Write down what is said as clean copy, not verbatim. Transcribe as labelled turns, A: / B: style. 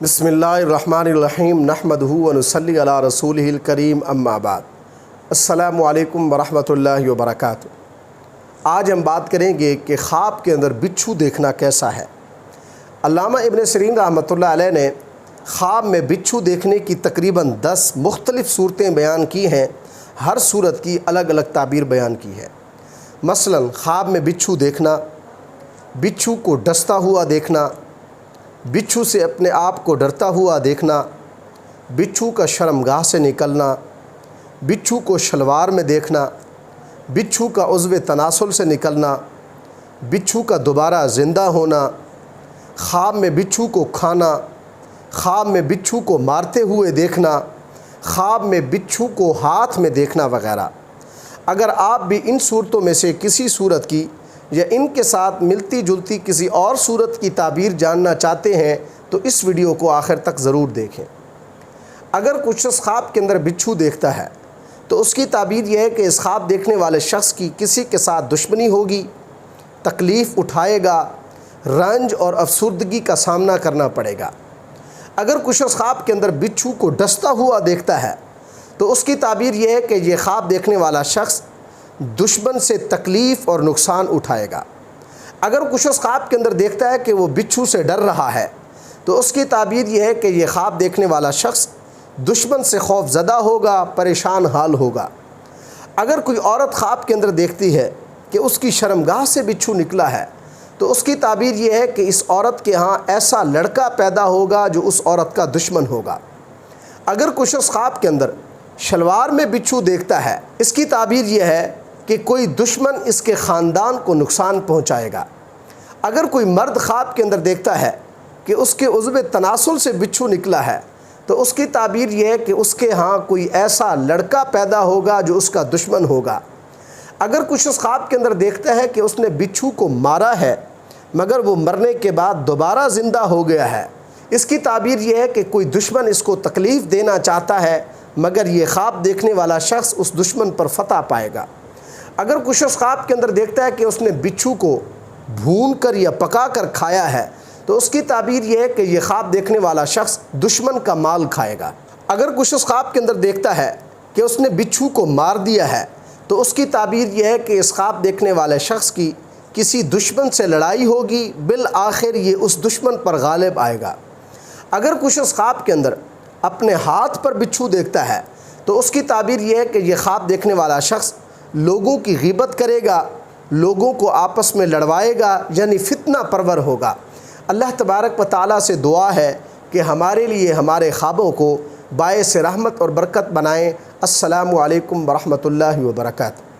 A: بسم اللہ الرحمن الرحیم نحمدہ و نصلی علی رسولہ الکریم اما بعد۔ السلام علیکم ورحمۃ اللہ وبرکاتہ۔ آج ہم بات کریں گے کہ خواب کے اندر بچھو دیکھنا کیسا ہے۔ علامہ ابن سیرین رحمۃ اللہ علیہ نے خواب میں بچھو دیکھنے کی تقریباً 10 مختلف صورتیں بیان کی ہیں۔ ہر صورت کی الگ الگ تعبیر بیان کی ہے۔ مثلا خواب میں بچھو دیکھنا، بچھو کو ڈستا ہوا دیکھنا، بچھو سے اپنے آپ کو ڈرتا ہوا دیکھنا، بچھو کا شرمگاہ سے نکلنا، بچھو کو شلوار میں دیکھنا، بچھو کا عضو تناسل سے نکلنا، بچھو کا دوبارہ زندہ ہونا، خواب میں بچھو کو کھانا، خواب میں بچھو کو مارتے ہوئے دیکھنا، خواب میں بچھو کو ہاتھ میں دیکھنا وغیرہ۔ اگر آپ بھی ان صورتوں میں سے کسی صورت کی یا ان کے ساتھ ملتی جلتی کسی اور صورت کی تعبیر جاننا چاہتے ہیں تو اس ویڈیو کو آخر تک ضرور دیکھیں۔ اگر کچھ شخص خواب کے اندر بچھو دیکھتا ہے تو اس کی تعبیر یہ ہے کہ اس خواب دیکھنے والے شخص کی کسی کے ساتھ دشمنی ہوگی، تکلیف اٹھائے گا، رنج اور افسردگی کا سامنا کرنا پڑے گا۔ اگر کچھ شخص خواب کے اندر بچھو کو ڈستا ہوا دیکھتا ہے تو اس کی تعبیر یہ ہے کہ یہ خواب دیکھنے والا شخص دشمن سے تکلیف اور نقصان اٹھائے گا۔ اگر کچھ شخص خواب کے اندر دیکھتا ہے کہ وہ بچھو سے ڈر رہا ہے تو اس کی تعبیر یہ ہے کہ یہ خواب دیکھنے والا شخص دشمن سے خوف زدہ ہوگا، پریشان حال ہوگا۔ اگر کوئی عورت خواب کے اندر دیکھتی ہے کہ اس کی شرمگاہ سے بچھو نکلا ہے تو اس کی تعبیر یہ ہے کہ اس عورت کے ہاں ایسا لڑکا پیدا ہوگا جو اس عورت کا دشمن ہوگا۔ اگر کچھ شخص خواب کے اندر شلوار میں بچھو دیکھتا ہے، اس کی تعبیر یہ ہے کہ کوئی دشمن اس کے خاندان کو نقصان پہنچائے گا۔ اگر کوئی مرد خواب کے اندر دیکھتا ہے کہ اس کے عضو تناسل سے بچھو نکلا ہے تو اس کی تعبیر یہ ہے کہ اس کے ہاں کوئی ایسا لڑکا پیدا ہوگا جو اس کا دشمن ہوگا۔ اگر کچھ اس خواب کے اندر دیکھتا ہے کہ اس نے بچھو کو مارا ہے مگر وہ مرنے کے بعد دوبارہ زندہ ہو گیا ہے، اس کی تعبیر یہ ہے کہ کوئی دشمن اس کو تکلیف دینا چاہتا ہے مگر یہ خواب دیکھنے والا شخص اس دشمن پر فتح پائے گا۔ اگر کچھ شخص خواب کے اندر دیکھتا ہے کہ اس نے بچھو کو بھون کر یا پکا کر کھایا ہے تو اس کی تعبیر یہ ہے کہ یہ خواب دیکھنے والا شخص دشمن کا مال کھائے گا۔ اگر کچھ شخص خواب کے اندر دیکھتا ہے کہ اس نے بچھو کو مار دیا ہے تو اس کی تعبیر یہ ہے کہ اس خواب دیکھنے والے شخص کی کسی دشمن سے لڑائی ہوگی، بالآخر یہ اس دشمن پر غالب آئے گا۔ اگر کچھ شخص خواب کے اندر اپنے ہاتھ پر بچھو دیکھتا ہے تو اس کی تعبیر یہ ہے کہ یہ خواب دیکھنے والا شخص لوگوں کی غیبت کرے گا، لوگوں کو آپس میں لڑوائے گا، یعنی فتنہ پرور ہوگا۔ اللہ تبارک و تعالیٰ سے دعا ہے کہ ہمارے لیے ہمارے خوابوں کو باعث رحمت اور برکت بنائیں۔ السلام علیکم ورحمۃ اللہ وبرکاتہ۔